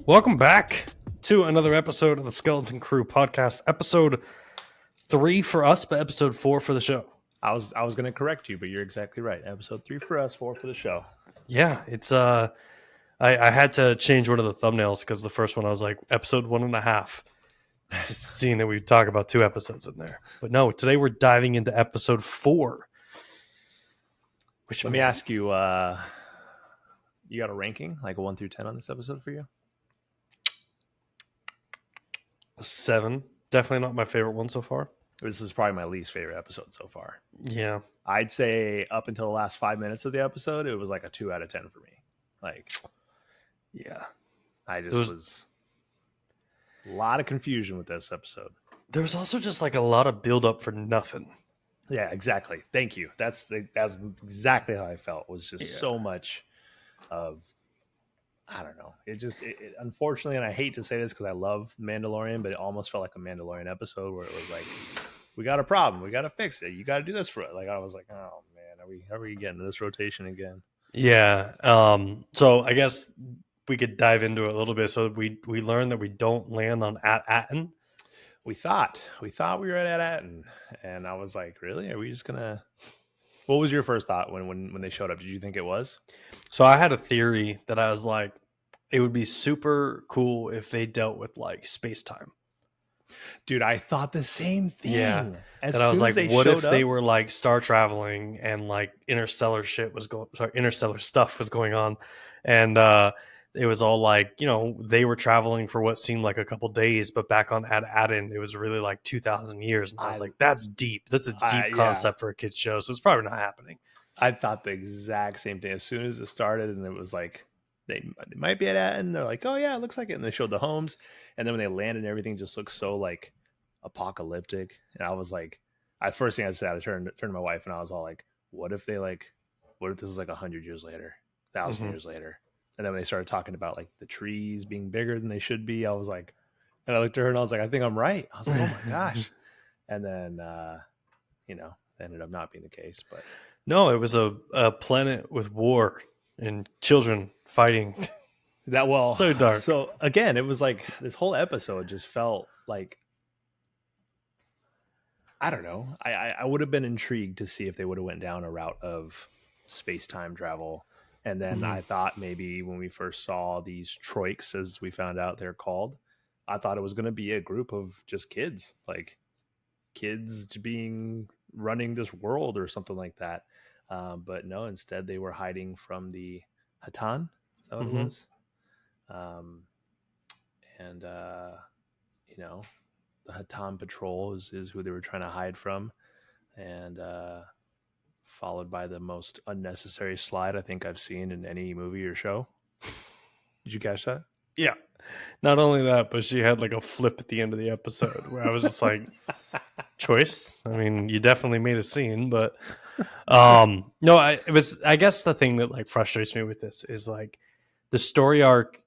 Welcome back to another episode of the Skeleton Crew podcast. Episode 3 for us, but episode 4 for the show. I was going to correct you, but you're exactly right. Episode 3 for us, 4 for the show. Yeah, it's I had to change one of the thumbnails because the first one I was like episode 1.5. Just seeing that we talk about 2 episodes in there. But no, today we're diving into episode 4. Let me ask you, you got a ranking, like a 1 through 10 on this episode for you? A 7. Definitely not my favorite one so far. This is probably my least favorite episode so far. Yeah. I'd say up until the last 5 minutes of the episode, it was like a 2 out of 10 for me. Like, yeah. I just was a lot of confusion with this episode. There was also just like a lot of build up for nothing. Yeah, exactly. Thank you. That's exactly how I felt. Was just so much of, I don't know. It unfortunately, and I hate to say this because I love Mandalorian, but it almost felt like a Mandalorian episode where it was like, we got a problem, we got to fix it. You got to do this for it. Like I was like, oh man, are we getting to this rotation again? Yeah. So I guess we could dive into it a little bit. So we learned that we don't land on Attin. We thought we were at Attin, and I was like, really? Are we just gonna? What was your first thought when they showed up? Did you think it was? So I had a theory that I was like, it would be super cool if they dealt with like space time. Dude, I thought the same thing. Yeah. And I was like, what if they were like star traveling and like interstellar stuff was going on. And it was all like, you know, they were traveling for what seemed like a couple days, but back on Attin, it was really like 2,000 years. And I was like, that's deep. That's a deep concept for a kid's show. So it's probably not happening. I thought the exact same thing as soon as it started, and it was like they might be at Attin. They're like, oh yeah, it looks like it, and they showed the homes, and then when they landed, everything just looked so like apocalyptic. And I was like, first thing I said, I turned to my wife, and I was all like, what if this is like 100 years later, 1,000 years later? And then when they started talking about like the trees being bigger than they should be, I was like, and I looked at her and I was like, I think I'm right. I was like, oh my gosh. And then ended up not being the case, but. No, it was a planet with war and children fighting. So dark. So again, it was like this whole episode just felt like, I don't know. I would have been intrigued to see if they would have went down a route of space-time travel. And then I thought maybe when we first saw these troiks, as we found out they're called, I thought it was going to be a group of just kids, like kids running this world or something like that. But no, instead they were hiding from the Attin. Is that what it was? The Attin Patrol is who they were trying to hide from. And followed by the most unnecessary slide I think I've seen in any movie or show. Did you catch that? Yeah. Not only that, but she had like a flip at the end of the episode where I was just like, choice. I mean, you definitely made a scene, but no, I guess the thing that like frustrates me with this is like the story arc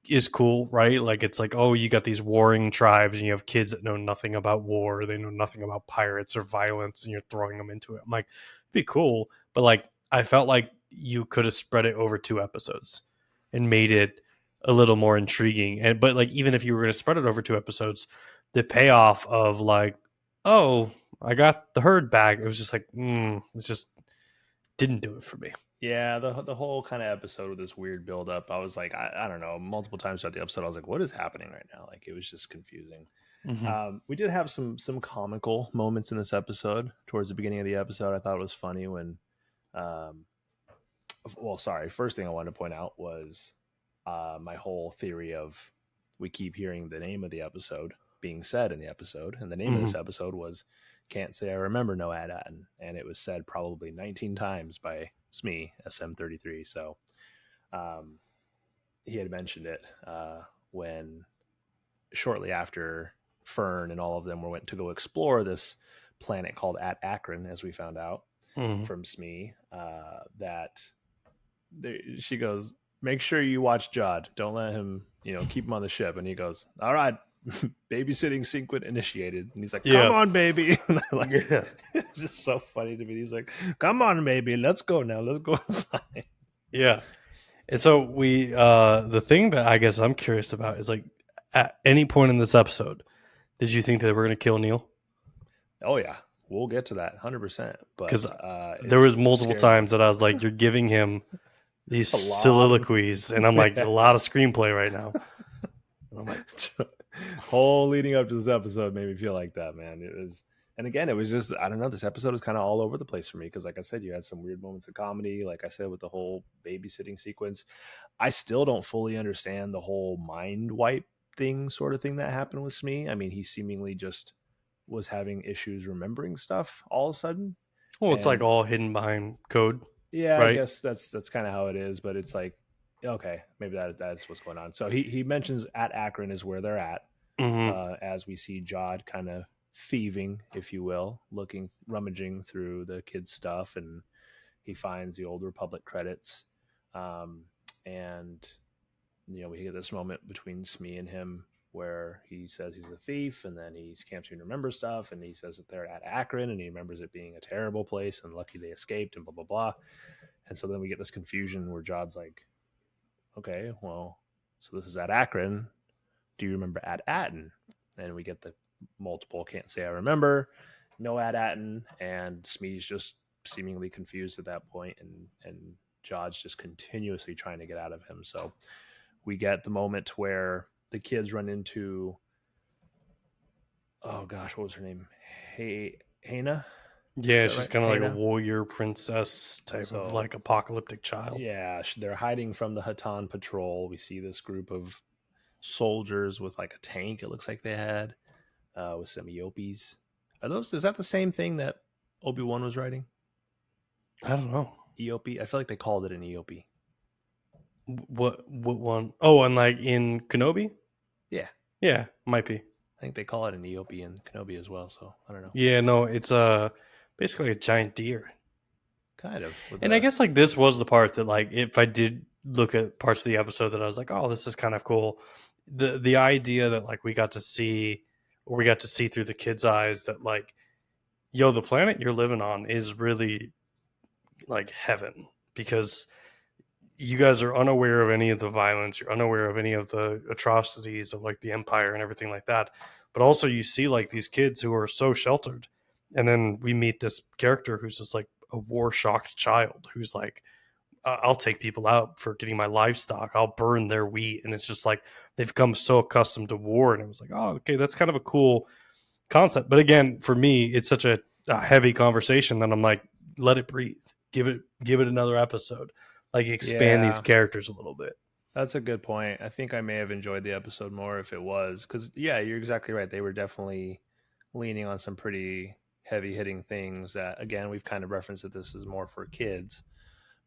is cool, right? Like it's like, oh, you got these warring tribes and you have kids that know nothing about war, they know nothing about pirates or violence, and you're throwing them into it. I'm like, it'd be cool, but like I felt like you could have spread it over 2 episodes and made it a little more intriguing. But like even if you were going to spread it over 2 episodes, the payoff of like, oh, I got the herd back, it was just like, it just didn't do it for me. Yeah, the whole kind of episode with this weird build up, I was like, I don't know, multiple times throughout the episode, I was like, what is happening right now? Like, it was just confusing. We did have some comical moments in this episode towards the beginning of the episode. I thought it was funny when, first thing I wanted to point out was my whole theory of we keep hearing the name of the episode being said in the episode, and the name of this episode was Can't Say I Remember No Attin, and it was said probably 19 times by Smee, SM33. So he had mentioned it when shortly after Fern and all of them went to go explore this planet called Akron, as we found out from Smee, that she goes, make sure you watch Jod, don't let him keep him on the ship. And he goes, all right, babysitting sequence initiated. And he's like, come on, baby. And it's just so funny to me. He's like, come on, baby, let's go now, let's go inside. Yeah. And so the thing that I guess I'm curious about is like, at any point in this episode, did you think that they were going to kill Neil? Oh yeah, we'll get to that 100%. But Because there was it multiple scared me times that I was like, you're giving him these a lot of. soliloquies, and I'm like, a lot of screenplay right now. And I'm like, whole leading up to this episode made me feel like that, man. It was, and again, it was just, I don't know, this episode was kind of all over the place for me because, like I said, you had some weird moments of comedy. Like I said, with the whole babysitting sequence, I still don't fully understand the whole mind wipe thing, sort of thing that happened with Smee. I mean, he seemingly just was having issues remembering stuff all of a sudden, well, it's like and all hidden behind code, yeah, I right? guess that's kind of how it is. But it's like, okay, maybe that's what's going on. So he mentions at Akron is where they're at, Mm-hmm. as we see Jod kind of thieving, if you will, looking, rummaging through the kids' stuff, and he finds the old Republic credits. And we get this moment between Smee and him where he says he's a thief, and then he can't even remember stuff, and he says that they're at Akron, and he remembers it being a terrible place, and lucky they escaped, and blah blah blah. And so then we get this confusion where Jod's like, okay, well, so this is at Akron. Do you remember at Attin? And we get the multiple can't say I remember, no at Attin, and Smee's just seemingly confused at that point, and Jod's just continuously trying to get out of him. So we get the moment where the kids run into, oh gosh, what was her name? Hannah? Yeah, Is that she's right? kind of like a Hannah? warrior princess type of So like apocalyptic child. yeah, they're hiding from the Hatan patrol. We see this group of soldiers with like a tank, it looks like they had, with some Eopies. Is that the same thing that Obi-Wan was riding? I don't know. Eopie? I feel like they called it an Eopie. What one? Oh, and like in Kenobi? Yeah. Yeah, might be. I think they call it an Eopie in Kenobi as well, so I don't know. Yeah, no, it's basically a giant deer. Kind of. And I guess like this was the part that like if I did look at parts of the episode that I was like, oh, this is kind of cool. The idea that like we got to see through the kids' eyes that like, yo, the planet you're living on is really like heaven because you guys are unaware of any of the violence, you're unaware of any of the atrocities of like the empire and everything like that. But also you see like these kids who are so sheltered. And then we meet this character who's just like a war shocked child who's like, I'll take people out for getting my livestock. I'll burn their wheat. And it's just like they've become so accustomed to war. And it was like, oh, okay, that's kind of a cool concept. But again, for me, it's such a heavy conversation that I'm like, let it breathe. Give it another episode. Like expand these characters a little bit. That's a good point. I think I may have enjoyed the episode more if it was, because yeah, you're exactly right. They were definitely leaning on some pretty heavy hitting things that, again, we've kind of referenced that this is more for kids.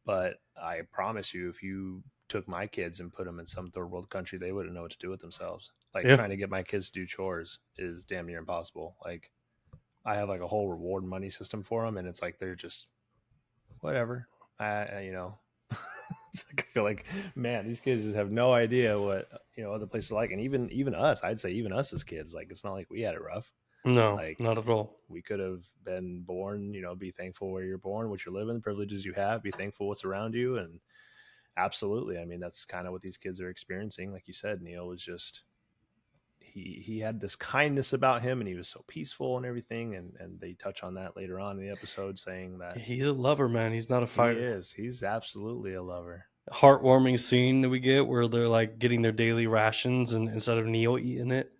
But I promise you, if you took my kids and put them in some third world country, they wouldn't know what to do with themselves. Like Yeah. trying to get my kids to do chores is damn near impossible. Like I have like a whole reward money system for them, and it's like they're just whatever. It's like, I feel like, man, these kids just have no idea what other places are like, and even us, I'd say even us as kids, like it's not like we had it rough. No, Like not at all. we could have been born, be thankful where you're born, what you're living, the privileges you have, be thankful what's around you, and absolutely, I mean that's kind of what these kids are experiencing. Like you said, Neil was just he had this kindness about him, and he was so peaceful and everything, and they touch on that later on in the episode, saying that He's a lover, man. He's not a fighter. he's absolutely a lover. Heartwarming scene that we get where they're like getting their daily rations, and instead of Neo eating it,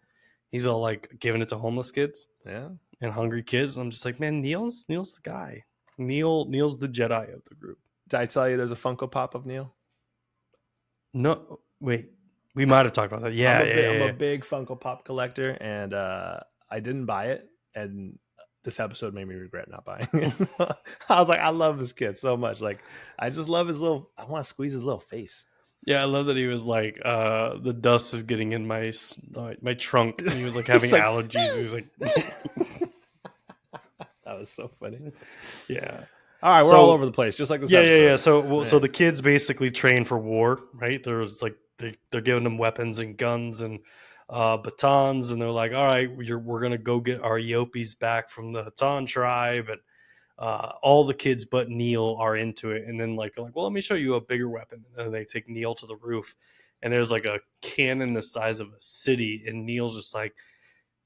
he's all like giving it to homeless kids Yeah. and hungry kids. And I'm just like, man, Neil's the guy. Neil's the Jedi of the group. Did I tell you there's a Funko Pop of Neil? No, wait, we might have talked about that. Yeah, I'm a big Funko Pop collector, and I didn't buy it, and this episode made me regret not buying it. I was like, I love this kid so much. Like, I just love his I want to squeeze his little face. Yeah, I love that he was like, the dust is getting in my trunk. And he was like having like, allergies. He was like, that was so funny. Yeah. All right, we're all over the place, just like this episode. Yeah. So the kids basically train for war, right? There's like they're giving them weapons and guns and batons, and they're like, all right, we're gonna go get our Eopies back from the Hatan tribe, and all the kids but Neil are into it, and then like they're like, well, let me show you a bigger weapon, and then they take Neil to the roof, and there's like a cannon the size of a city, and Neil's just like,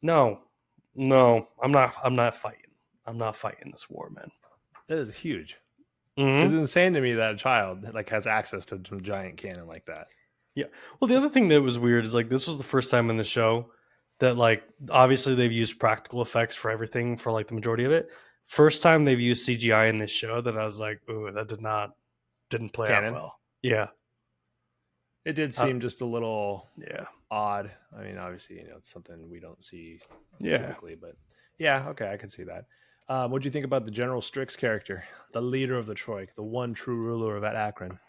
no, I'm not fighting this war, man. That is huge. Mm-hmm. It's insane to me that a child like has access to some giant cannon like that. Yeah. Well, the other thing that was weird is like this was the first time in the show that like obviously they've used practical effects for everything for like the majority of it. First time they've used CGI in this show that I was like, ooh, that didn't play out well. Yeah. It did seem just a little yeah odd. I mean, obviously, it's something we don't see yeah typically, but yeah, okay, I can see that. What do you think about the General Strix character, the leader of the Troik, the one true ruler of Akron?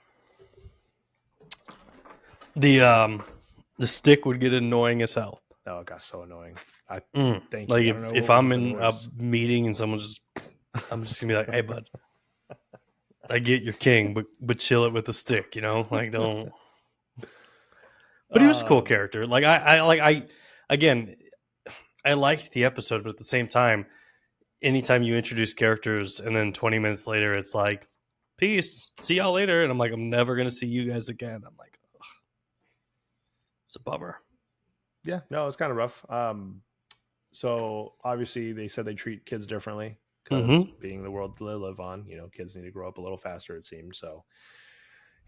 The stick would get annoying as hell. Oh, it got so annoying. I think like if I'm in a meeting and someone's just, I'm just gonna be like, hey bud, I get your king, but chill it with the stick, like don't. But he was a cool character. Like I liked the episode, but at the same time, anytime you introduce characters and then 20 minutes later it's like, peace, see y'all later, and I'm like, I'm never gonna see you guys again. I'm like, ugh. It's a bummer. Yeah, no, it's kind of rough. So obviously they said they treat kids differently because being the world they live on, kids need to grow up a little faster, it seems. So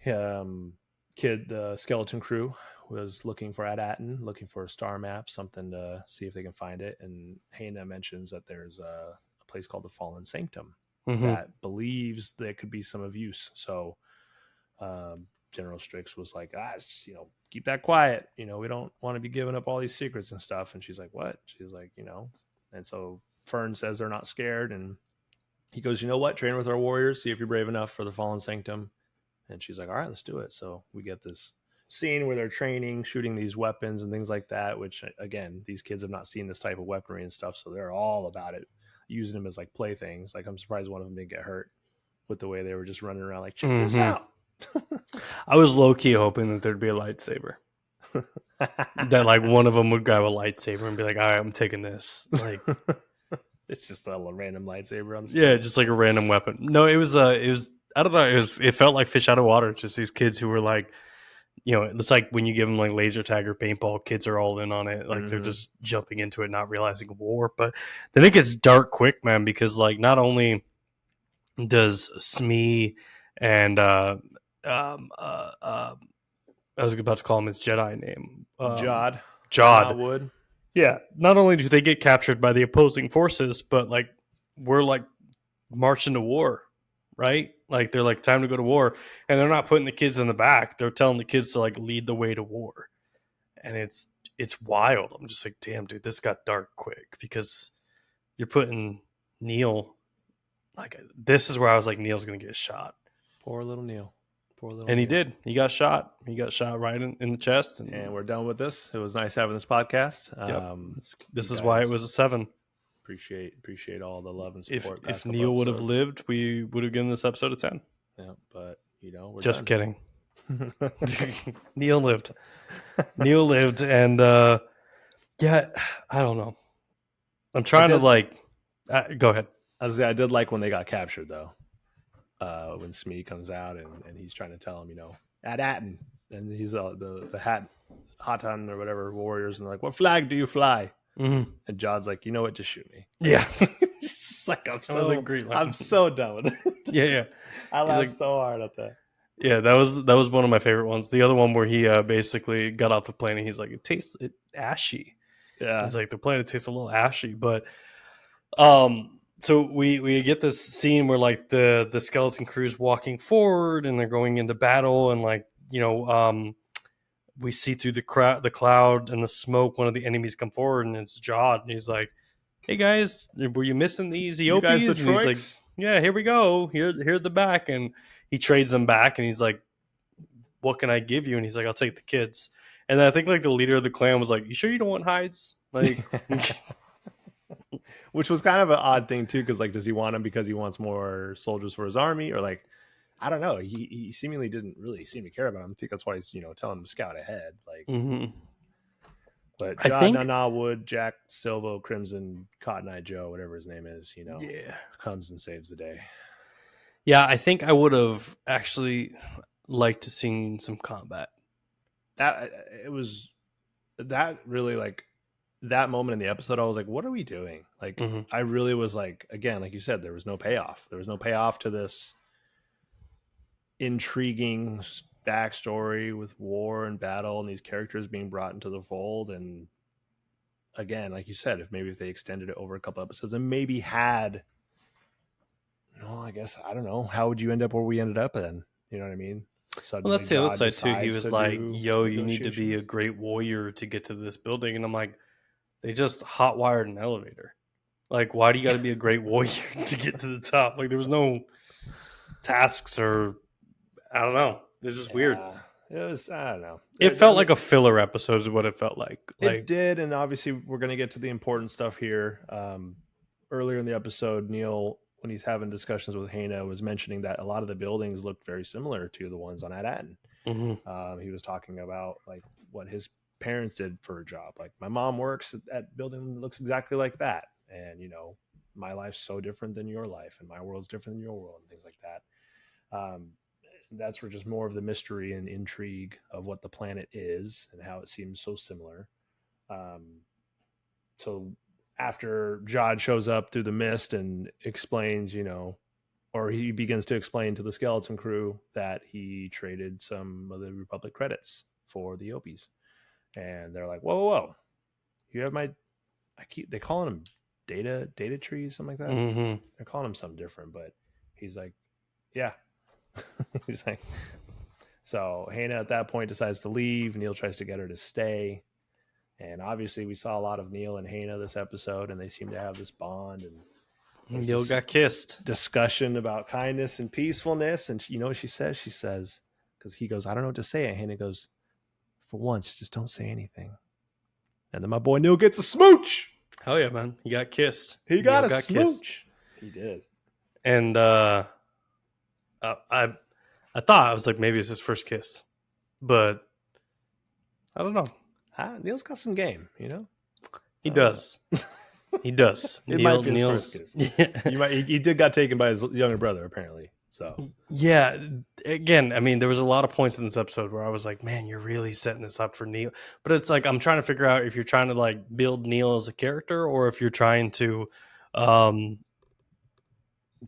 the skeleton crew was looking for Attin, looking for a star map, something to see if they can find it. And Hannah mentions that there's a place called the Fallen Sanctum that believes there could be some of use. So General Strix was like, keep that quiet. We don't want to be giving up all these secrets and stuff. And she's like, what? She's like, and so Fern says they're not scared. And he goes, you know what? Train with our warriors. See if you're brave enough for the Fallen Sanctum. And she's like, all right, let's do it. So we get this scene where they're training, shooting these weapons and things like that, which again, these kids have not seen this type of weaponry and stuff. So they're all about it, using them as like playthings. Like I'm surprised one of them didn't get hurt with the way they were just running around like, check this out. I was low-key hoping that there'd be a lightsaber. That like one of them would grab a lightsaber and be like, all right, I'm taking this. Like it's just a random lightsaber on the screen. Yeah, just like a random weapon. No, it was I don't know, it felt like fish out of water. Just these kids who were like, it's like when you give them like laser tag or paintball, kids are all in on it. Like they're just jumping into it, not realizing war. But then it gets dark quick, man, because like not only does Smee and I was about to call him his Jedi name. Jod. Wood. Yeah. Not only do they get captured by the opposing forces, but like we're like marching to war, right? Like they're like, time to go to war. And they're not putting the kids in the back. They're telling the kids to like lead the way to war. And it's wild. I'm just like, damn, dude, this got dark quick because you're putting Neil. Like this is where I was like, Neil's going to get shot. Poor little Neil. And he did. He got shot. He got shot right in the chest. And we're done with this. It was nice having this podcast. This is why it was a 7. Appreciate all the love and support. If Neil would have lived, we would have given this episode a 10. Yeah, but we're just done. Kidding. Neil lived. And yeah, I don't know. I'm trying to go ahead. I did like when they got captured though. When Smee comes out and he's trying to tell him, at Attin, and he's the Attin or whatever warriors, and they're like, what flag do you fly? And Jod's like, you know what, just shoot me. Yeah. Just like I'm so done with it. Yeah. I laughed so hard at that. Yeah, that was one of my favorite ones. The other one where he basically got off the plane and he's like, it tastes ashy. Yeah. He's like, the planet tastes a little ashy, but so we get this scene where like the skeleton crew's walking forward and they're going into battle, and like we see through the cloud and the smoke one of the enemies come forward, and it's Jod, and he's like, hey guys, were you missing these Eopies? You guys the and he's like, yeah, here we go, here at the back, and he trades them back, and he's like, what can I give you? And he's like, I'll take the kids. And I think like the leader of the clan was like, you sure you don't want hides? Like which was kind of an odd thing too, because like, does he want him because he wants more soldiers for his army, or like, I don't know. He seemingly didn't really seem to care about him. I think that's why he's telling him to scout ahead. Like, But I John think, Nana Wood, Jack Silvo, Crimson, Cotton Eye Joe, whatever his name is, yeah, comes and saves the day. yeah, I think I would have actually liked to seen some combat. That it was that really like that moment in the episode. I was like, what are we doing? Like, Mm-hmm. I really was like, again, like you said, there was no payoff. There was no payoff to this intriguing backstory with war and battle and these characters being brought into the fold. And again, like you said, if they extended it over a couple episodes and maybe had, no, I guess I don't know, how would you end up where we ended up then? You know what I mean? Well, Suddenly that's the other God side too. He decides was to like, do "Yo, you need to be a negotiations. great warrior to get to this building," and I'm like, "They just hot wired an elevator. Like, why do you got to be a great warrior to get to the top? Like, there was no tasks or I don't know. It's just weird. It was, I don't know. It felt like a filler episode is what it felt like. It did, and obviously we're going to get to the important stuff here. Earlier in the episode, Neil, when he's having discussions with Hana, was mentioning that a lot of the buildings looked very similar to the ones on Attin. Mm-hmm. He was talking about like what his parents did for a job. Like, my mom works at building that looks exactly like that, and my life's so different than your life, and my world's different than your world, and things like that. That's for just more of the mystery and intrigue of what the planet is and how it seems so similar. So after Jod shows up through the mist and explains, or he begins to explain to the skeleton crew that he traded some of the Republic credits for the Opies. And they're like, whoa. You have they calling them data trees, something like that. Mm-hmm. They're calling him something different, but he's like, yeah. He's like, so Hana at that point decides to leave. Neil tries to get her to stay, and obviously we saw a lot of Neil and Hana this episode, and they seem to have this bond. And Neil got kissed. Discussion about kindness and peacefulness, and you know what she says? She says, because he goes, I don't know what to say, and Hana goes, for once, just don't say anything. And then my boy Neil gets a smooch. Hell yeah, man! He got kissed. He got a smooch. Kissed. He did, and I thought I was like maybe it's his first kiss, but I don't know. Neil's got some game, He does. He does. It might be his first kiss. Yeah. He did got taken by his younger brother apparently. So yeah, again, I mean, there was a lot of points in this episode where I was like, man, you're really setting this up for Neil. But it's like I'm trying to figure out if you're trying to like build Neil as a character or if you're trying to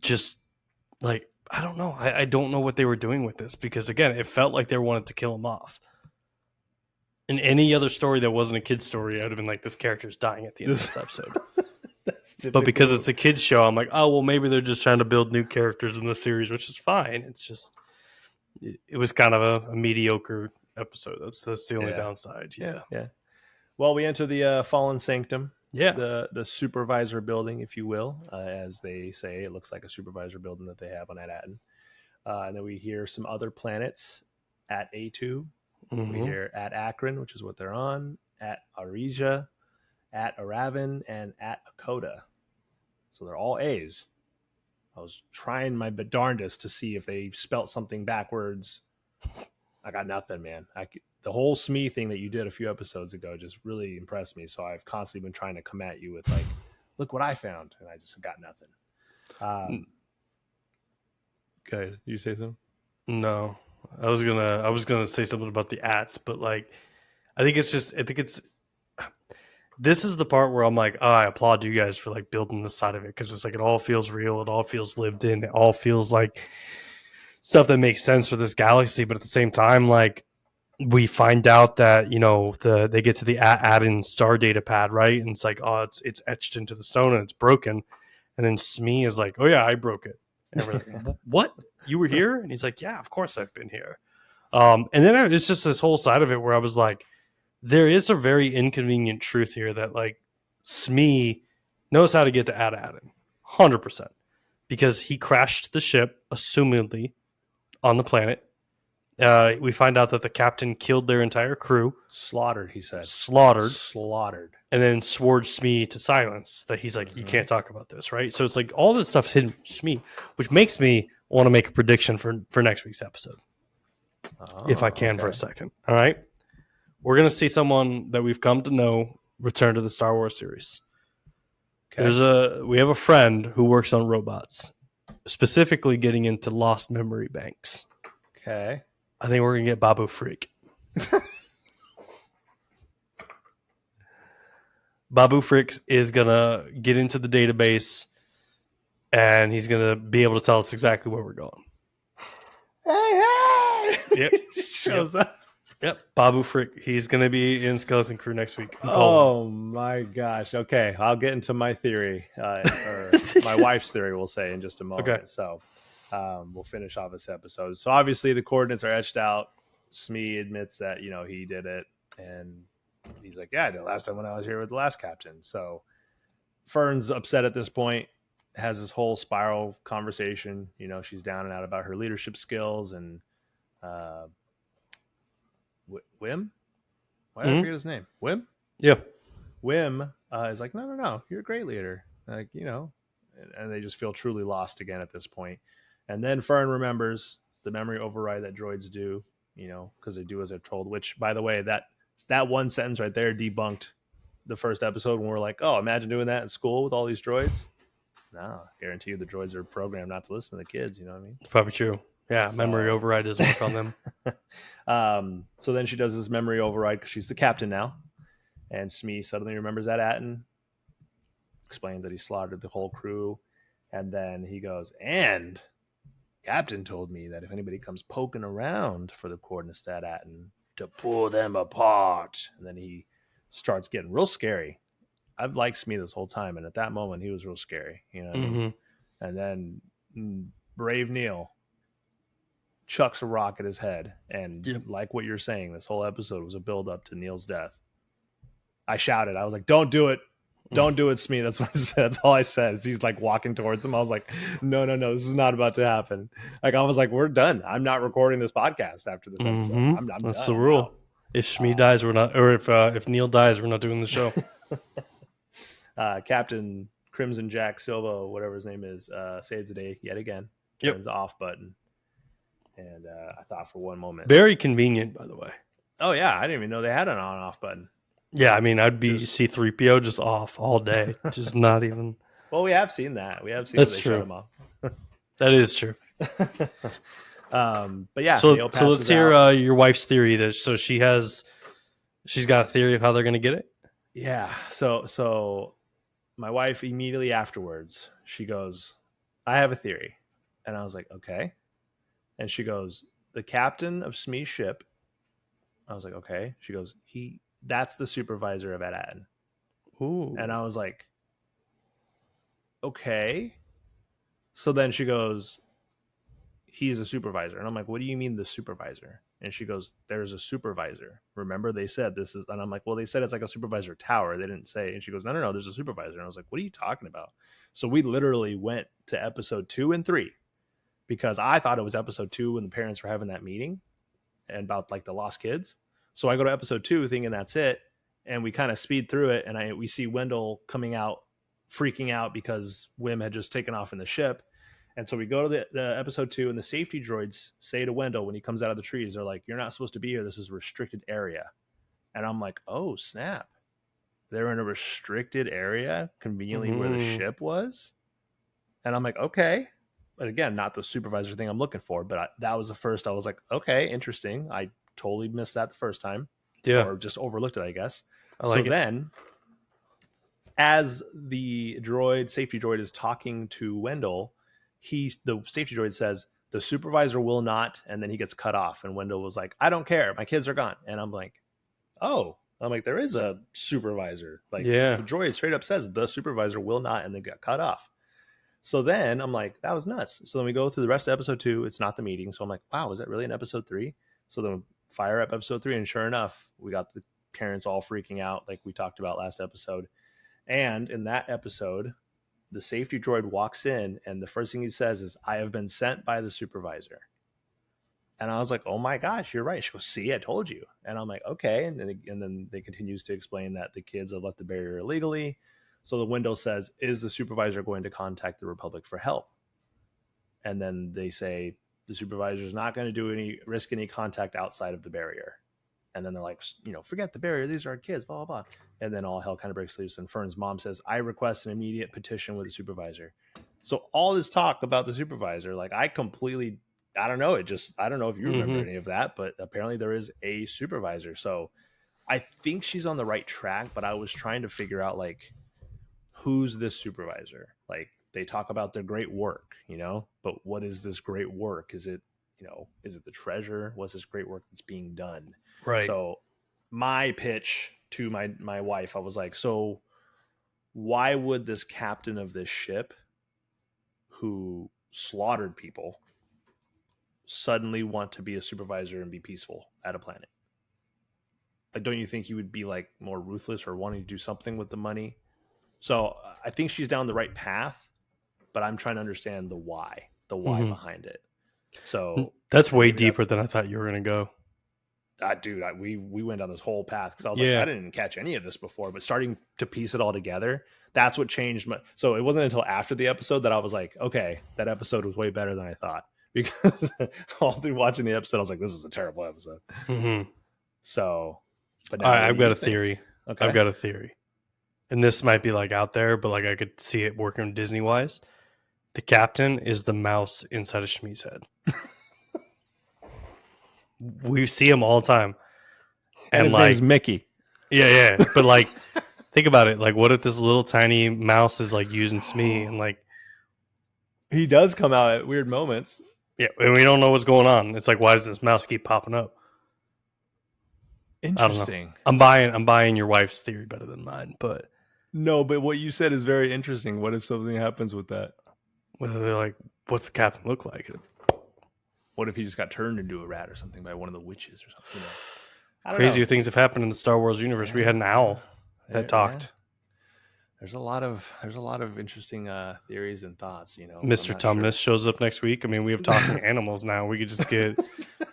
just like I don't know. I don't know what they were doing with this because, again, it felt like they wanted to kill him off. In any other story that wasn't a kid's story, I would have been like, this character's dying at the end of this episode. But because it's a kid's show, I'm like, oh, well, maybe they're just trying to build new characters in the series, which is fine. It's just, it was kind of a mediocre episode. That's the only downside. Yeah. Well, we enter the Fallen Sanctum. Yeah. The supervisor building, if you will, as they say. It looks like a supervisor building that they have on Attin. And then we hear some other planets at A2. Mm-hmm. We hear at Akron, which is what they're on, at Arisia, at Aravan, and at Akota. So they're all A's. I was trying my darndest to see if they spelt something backwards. I got nothing, man. The whole Smee thing that you did a few episodes ago just really impressed me. So I've constantly been trying to come at you with like, look what I found. And I just got nothing. Okay. You say something? No, I was gonna say something about the ats, but like, this is the part where I'm like, oh, I applaud you guys for like building this side of it. Cause it's like, it all feels real. It all feels lived in. It all feels like stuff that makes sense for this galaxy. But at the same time, like, we find out that they get to the Attin star data pad, right? And it's like, oh, it's etched into the stone and it's broken. And then Smee is like, oh yeah, I broke it. And we're like, what? You were here? And he's like, yeah, of course I've been here. And then it's just this whole side of it where I was like, there is a very inconvenient truth here that like Smee knows how to get to Attin, 100%, because he crashed the ship, assumedly, on the planet. We find out that the captain killed their entire crew. Slaughtered, he said. Slaughtered. And then swore Smee to silence. That he's like, you can't talk about this, right? So it's like all this stuff's hidden from Smee, which makes me want to make a prediction for next week's episode. If I can for a second. All right. we're going to see someone that we've come to know return to the Star Wars series. Okay. We have a friend who works on robots, specifically getting into lost memory banks. Okay. I think we're going to get Babu Freak. Babu Frick is going to get into the database, and he's going to be able to tell us exactly where we're going. Hey! Yep. Shows up. Yep. Babu Frick. He's going to be in Skeleton Crew next week. Oh my gosh. Okay. I'll get into my theory, or my wife's theory, we'll say, in just a moment. Okay. So we'll finish off this episode. So obviously the coordinates are etched out. Smee admits that, he did it. And he's like, yeah, the last time when I was here with the last captain. So Fern's upset at this point, has this whole spiral conversation. She's down and out about her leadership skills, and Wim? Why did I forget his name? Wim? Yeah. Wim is like, no, you're a great leader. Like, and they just feel truly lost again at this point. And then Fern remembers the memory override that droids do, because they do as they're told, which, by the way, that one sentence right there debunked the first episode when we're like, oh, imagine doing that in school with all these droids. No, guarantee you the droids are programmed not to listen to the kids. You know what I mean? Probably true. Yeah, so, memory override doesn't work on them. So then she does this memory override because she's the captain now. And Smee suddenly remembers that Attin, explains that he slaughtered the whole crew. And then he goes, and Captain told me that if anybody comes poking around for the coordinates at Attin, to pull them apart. And then he starts getting real scary. I've liked Smee this whole time, and at that moment, he was real scary. You know what I mean? And then Brave Neil chucks a rock at his head. And like what you're saying, this whole episode was a build-up to Neil's death. I shouted. I was like, don't do it. Don't do it, Smee. That's what I said. That's all I said. He's like walking towards him. I was like, no, this is not about to happen. Like, I was like, we're done. I'm not recording this podcast after this episode. I'm That's done. the rule. If Smee dies, we're not, or if Neil dies, we're not doing the show. Captain Crimson Jack Silva, whatever his name is, saves the day yet again. Turns the off button. And I thought for one moment. Very convenient, by the way. Oh, yeah. I didn't even know they had an on-off button. Yeah, I mean, I'd be C-3PO just off all day. Just not even. Well, we have seen that. We have seen That's they true. shut him off. That is true. But yeah. So let's hear your wife's theory. She's got a theory of how they're going to get it. Yeah. So my wife immediately afterwards, she goes, I have a theory. And I was like, okay. And she goes, the captain of Smee's ship. I was like, okay. She goes, that's the supervisor of Attin. Ooh. And I was like, okay. So then she goes, he's a supervisor. And I'm like, what do you mean the supervisor? And she goes, there's a supervisor. Remember they said this is, and I'm like, well, they said it's like a supervisor tower. They didn't say. And she goes, no, there's a supervisor. And I was like, what are you talking about? So we literally went to episode 2 and 3 because I thought it was episode 2 when the parents were having that meeting and about like the lost kids. So I go to episode 2 thinking that's it. And we kind of speed through it. And we see Wendell coming out, freaking out because Wim had just taken off in the ship. And so we go to the episode 2 and the safety droids say to Wendell when he comes out of the trees, they're like, you're not supposed to be here. This is a restricted area. And I'm like, oh, snap. They're in a restricted area, conveniently where the ship was. And I'm like, okay. But again, not the supervisor thing I'm looking for. But that was the first. I was like, okay, interesting. I totally missed that the first time. Yeah. Or just overlooked it, I guess. Then, as the safety droid is talking to Wendell, the safety droid says, the supervisor will not, and then he gets cut off. And Wendell was like, I don't care. My kids are gone. And I'm like, oh. I'm like, there is a supervisor. Like, the droid straight up says, the supervisor will not, and then got cut off. So then I'm like, that was nuts. So then we go through the rest of episode 2. It's not the meeting. So I'm like, wow, was that really in episode 3? So then we fire up episode 3, and sure enough, we got the parents all freaking out like we talked about last episode. And in that episode, the safety droid walks in, and the first thing he says is, I have been sent by the supervisor. And I was like, oh my gosh, you're right. She goes, see, I told you. And I'm like, okay. And then they continues to explain that the kids have left the barrier illegally. So the window says, is the supervisor going to contact the Republic for help? And then they say the supervisor is not going to risk any contact outside of the barrier. And then they're like, forget the barrier. These are our kids, blah, blah, blah. And then all hell kind of breaks loose. And Fern's mom says, I request an immediate petition with the supervisor. So all this talk about the supervisor, like I don't know. I don't know if you remember any of that, but apparently there is a supervisor. So I think she's on the right track, but I was trying to figure out like, who's this supervisor? Like they talk about their great work, but what is this great work? Is it the treasure? What's this great work that's being done? Right. So my pitch to my wife, I was like, so why would this captain of this ship who slaughtered people suddenly want to be a supervisor and be peaceful at a planet? Like, don't you think he would be like more ruthless or wanting to do something with the money? So I think she's down the right path, but I'm trying to understand the why behind it. So that's way deeper than I thought you were going to go. Dude, we went down this whole path because I was like, I didn't catch any of this before, but starting to piece it all together, that's what changed. So it wasn't until after the episode that I was like, okay, that episode was way better than I thought, because all through watching the episode, I was like, this is a terrible episode. So, but I've got a theory. Okay. I've got a theory. And this might be like out there, but like I could see it working Disney wise. The captain is the mouse inside of Shmi's head. We see him all the time. And his name's Mickey. Yeah. But like, think about it. Like, what if this little tiny mouse is like using Shmi and like. He does come out at weird moments. Yeah, and we don't know what's going on. It's like, why does this mouse keep popping up? Interesting. I'm buying your wife's theory better than mine, but. No, but what you said is very interesting. What if something happens with that? Whether they're like, what's the captain look like? What if he just got turned into a rat or something by one of the witches or something? Crazier things have happened in the Star Wars universe. Yeah. We had an owl that talked. Yeah. There's a lot of interesting theories and thoughts. Mr. Tumnus shows up next week. I mean, we have talking animals now. We could just get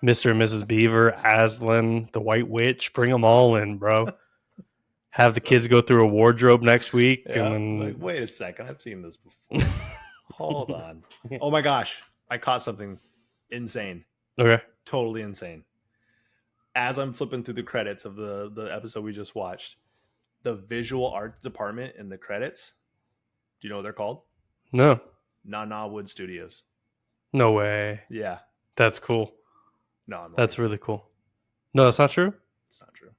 Mr. and Mrs. Beaver, Aslan, the White Witch. Bring them all in, bro. Have the kids go through a wardrobe next week. Yeah, and then. Like, wait a second, I've seen this before. Hold on. Oh my gosh, I caught something insane. Okay. Totally insane. As I'm flipping through the credits of the episode we just watched, the visual art department in the credits, do you know what they're called? No. Nana Wood Studios. No way. Yeah. That's cool. No, that's really cool. No, that's not true? It's not true.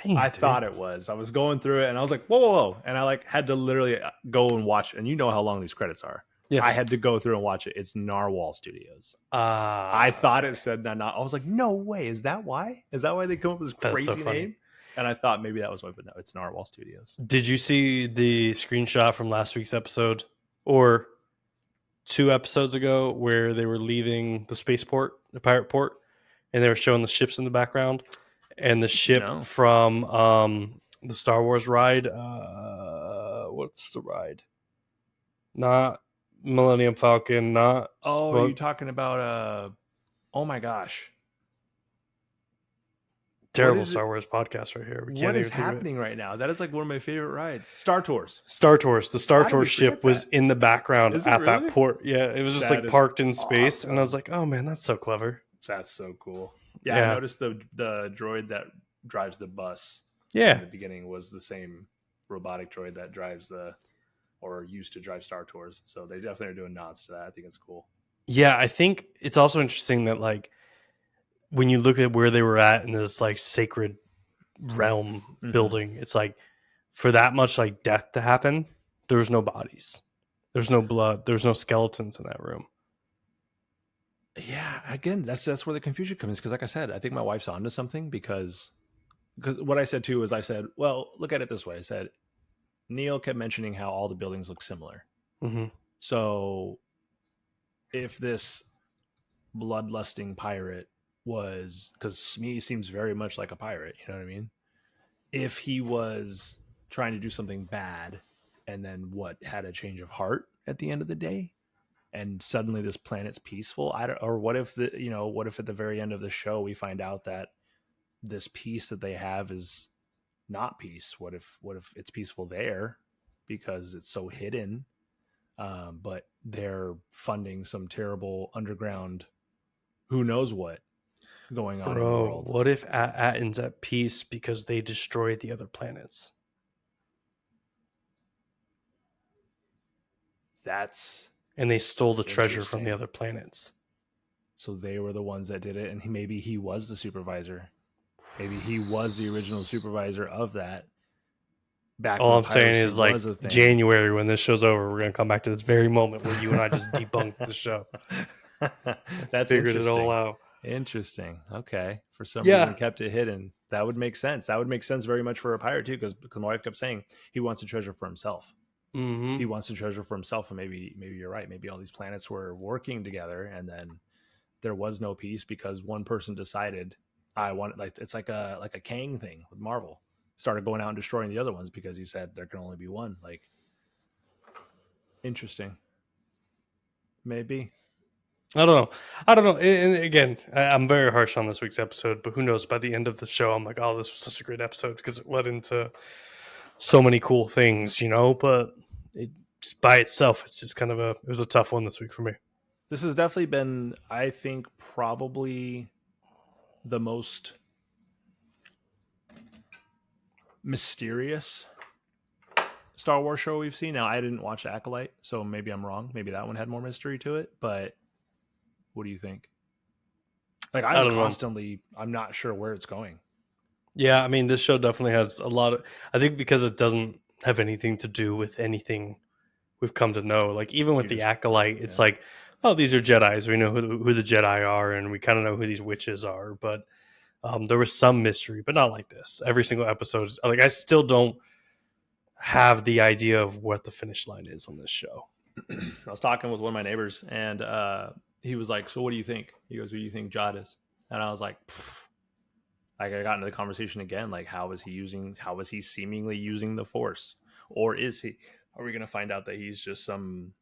Dang, I thought it was. I was going through it and I was like, whoa. And I like had to literally go and watch, and you know how long these credits are. Yeah. I had to go through and watch it. It's Narwhal Studios. I thought it said Nana. I was like, no way. Is that why? Is that why they come up with this crazy name? And I thought maybe that was why, but no, it's Narwhal Studios. Did you see the screenshot from last week's episode or 2 episodes ago where they were leaving the spaceport, the pirate port, and they were showing the ships in the background? And the ship from the Star Wars ride. What's the ride? Not Millennium Falcon. Not. Oh, are you talking about? Oh my gosh! Terrible Star Wars podcast right here. What is happening right now? That is like one of my favorite rides. Star Tours. Star Tours. The Star Tours ship was in the background at that port. Yeah, it was just like parked in space, awesome. And I was like, "Oh man, that's so clever." That's so cool. Yeah, I noticed the droid that drives the bus. Yeah, in the beginning was the same robotic droid that drives or used to drive Star Tours. So they definitely are doing nods to that. I think it's cool. Yeah, I think it's also interesting that like when you look at where they were at in this like sacred realm building, it's like for that much like death to happen, there was no bodies, there's no blood, there's no skeletons in that room. Yeah, again, that's where the confusion comes, because like I said, I think my wife's onto something, because what I said too is I said, well, look at it this way. I said, Neil kept mentioning how all the buildings look similar. Mm-hmm. So if this bloodlusting pirate was, because Smee seems very much like a pirate, you know what I mean? If he was trying to do something bad and then had a change of heart at the end of the day, and suddenly this planet's peaceful, or what if what if at the very end of the show we find out that this peace that they have is not peace? What if it's peaceful there because it's so hidden, but they're funding some terrible underground who knows what? going on in the Bro, world. what if Attin's at peace because they destroyed the other planets? And they stole the treasure from the other planets. So they were the ones that did it, and maybe he was the supervisor. Maybe he was the original supervisor of that. All I'm saying is, like, January, when this show's over, we're going to come back to this very moment where you and I just debunked the show. That's figured it all out. Interesting. Okay. For some reason, kept it hidden. That would make sense. That would make sense very much for a pirate, too, because my wife kept saying he wants the treasure for himself. Mm-hmm. He wants the treasure for himself, and maybe you're right. Maybe all these planets were working together, and then there was no peace because one person decided, I want it. Like, it's like a Kang thing with Marvel. Started going out and destroying the other ones because he said there can only be one. Like, interesting. Maybe. I don't know. And again, I'm very harsh on this week's episode, but who knows? By the end of the show, I'm like, oh, this was such a great episode because it led into so many cool things, you know. But by itself, it's just kind of it was a tough one this week for me. This has definitely been, I think, probably the most mysterious Star Wars show we've seen. Now, I didn't watch Acolyte, so maybe I'm wrong. Maybe that one had more mystery to it, but what do you think? Like, I'm not sure where it's going. Yeah, I mean, this show definitely has a lot of, I think because it doesn't have anything to do with anything we've come to know. Like, even with the Acolyte, it's like, oh, these are Jedis. We know who the Jedi are, and we kind of know who these witches are, but there was some mystery, but not like this. Every single episode, like, I still don't have the idea of what the finish line is on this show. I was talking with one of my neighbors, and he was like, so what do you think? He goes, who do you think Jod is? And I was like, like, I got into the conversation again, like, how is he seemingly using the Force? Or are we going to find out that he's just some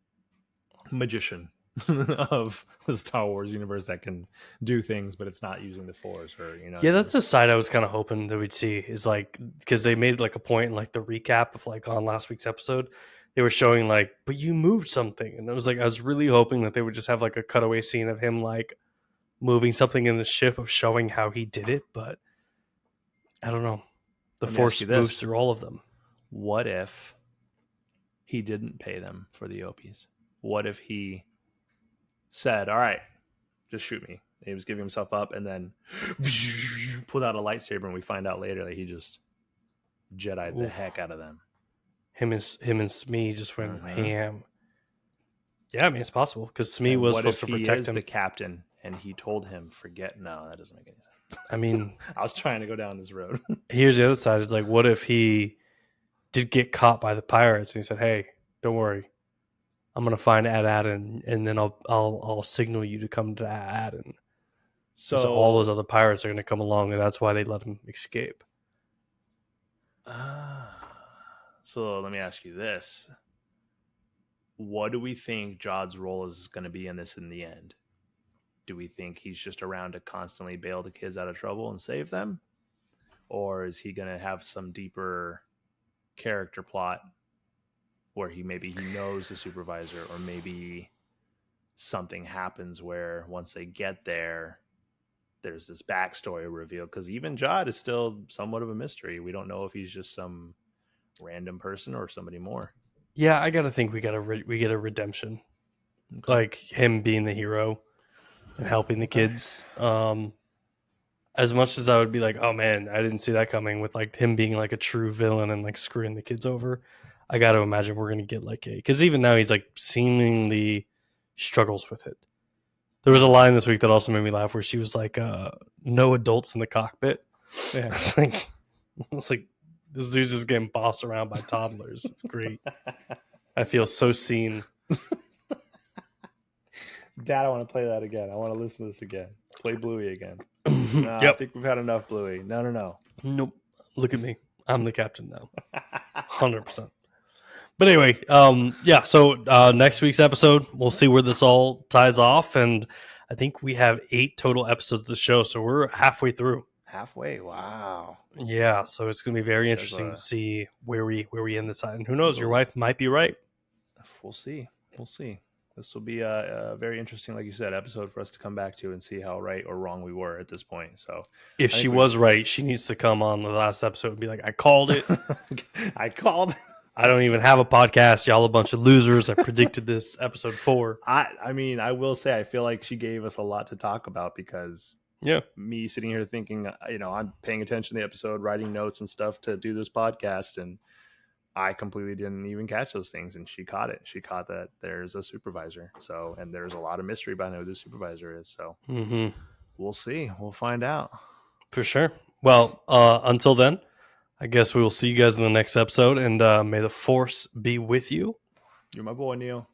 magician of the Star Wars universe that can do things, but it's not using the Force, or, you know? Yeah, that's the side I was kind of hoping that we'd see, is like, because they made like a point in like the recap of like on last week's episode, they were showing like, but you moved something, and it was like, I was really hoping that they would just have like a cutaway scene of him like moving something in the ship, of showing how he did it, but I don't know. The Force moves through all of them. What if he didn't pay them for the Opies? What if he said, all right, just shoot me? He was giving himself up, and then pulled out a lightsaber, and we find out later that he just Jedi'd the heck out of them. Him and Smee just went ham. Yeah, I mean, it's possible, because Smee was supposed to protect him. The captain, and he told him, forget. No, that doesn't make any sense. I mean, I was trying to go down this road. Here's the other side: is like, what if he did get caught by the pirates, and he said, "Hey, don't worry, I'm gonna find Attin, and then I'll signal you to come to Attin." So all those other pirates are gonna come along, and that's why they let him escape. So let me ask you this: what do we think Jod's role is going to be in this in the end? Do we think he's just around to constantly bail the kids out of trouble and save them? Or is he going to have some deeper character plot where he knows the supervisor, or maybe something happens where once they get there, there's this backstory reveal? Because even Jod is still somewhat of a mystery. We don't know if he's just some random person or somebody more. Yeah, I gotta think we get a redemption, like him being the hero and helping the kids. As much as I would be like, oh man, I didn't see that coming, with like him being like a true villain and like screwing the kids over, I got to imagine we're gonna get like because even now he's like seemingly struggles with it. There was a line this week that also made me laugh where she was like, "No adults in the cockpit." Yeah, it's like this dude's just getting bossed around by toddlers. It's great. I feel so seen. Dad, I want to play that again. I want to listen to this again. Play Bluey again. No, I think we've had enough Bluey. No. Nope. Look at me. I'm the captain now. 100%. But anyway, yeah. So next week's episode, we'll see where this all ties off, and I think we have 8 total episodes of the show, so we're halfway through. Halfway, wow. Yeah, so it's going to be very interesting to see where we end this at, and who knows, your wife might be right. We'll see. this will be a very interesting, like you said, episode for us to come back to and see how right or wrong we were at this point. So If she was right, she needs to come on the last episode and be like, I called it. I called. I don't even have a podcast. Y'all a bunch of losers. I predicted this episode 4. I mean, I will say I feel like she gave us a lot to talk about because me sitting here thinking, I'm paying attention to the episode, writing notes and stuff to do this podcast, and I completely didn't even catch those things, and she caught it. She caught that there's a supervisor. So, and there's a lot of mystery behind who the supervisor is. So we'll see. We'll find out. For sure. Well, until then, I guess we will see you guys in the next episode, and may the force be with you. You're my boy, Neil.